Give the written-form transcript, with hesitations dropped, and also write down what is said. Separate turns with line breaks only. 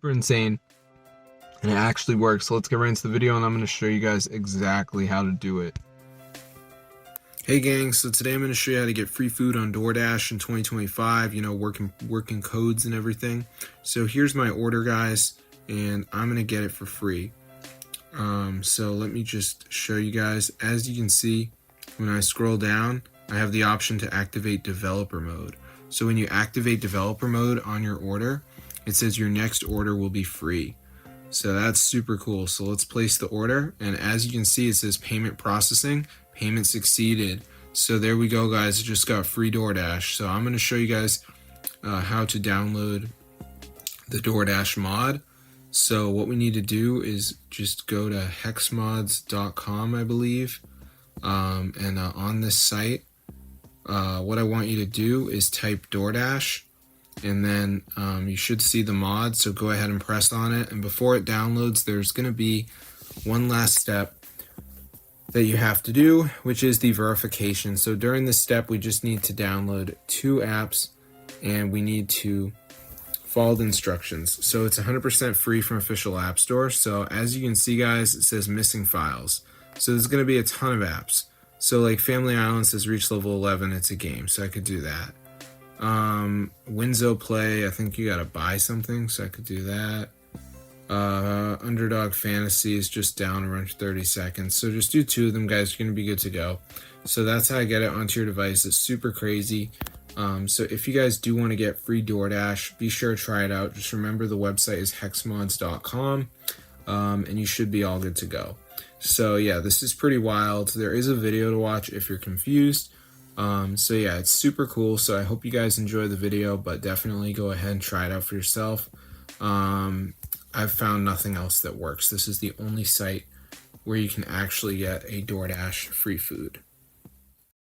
Super insane, and it actually works. So let's get right into the video, and I'm going to show you guys exactly how to do it. Hey gang, so today I'm going to show you how to get free food on DoorDash in 2025, you know, working codes and everything. So here's my order, guys, and I'm going to get it for free. So let me just show you guys. As you can see, when I scroll down, I have the option to activate developer mode. So when you activate developer mode on your order, it says your next order will be free. So that's super cool. So let's place the order, and as you can see, it says payment processing, payment succeeded. So there we go, guys. I just got free DoorDash. So I'm going to show you guys how to download the DoorDash mod. So what we need to do is just go to hexmods.com, I believe, and on this site, what I want you to do is type DoorDash, and then you should see the mod. So go ahead and press on it, and before it downloads, there's going to be one last step that you have to do, which is the verification. So during this step, we just need to download 2 apps, and we need to follow the instructions. So it's 100% free from official app store. So as you can see, guys, it says missing files. So there's going to be a ton of apps. So like Family Island says reach level 11, it's a game, so I could do that. Winzo Play, I think you gotta buy something, so I could do that. Underdog Fantasy is just down around 30 seconds, so just do 2 of them, guys. You're gonna be good to go. So that's how I get it onto your device. It's super crazy. So if you guys do want to get free DoorDash, be sure to try it out. Just remember the website is hexmods.com, and you should be all good to go. So yeah, this is pretty wild. There is a video to watch if you're confused. So yeah, it's super cool. So I hope you guys enjoy the video, but definitely go ahead and try it out for yourself. I've found nothing else that works. This is the only site where you can actually get a DoorDash free food.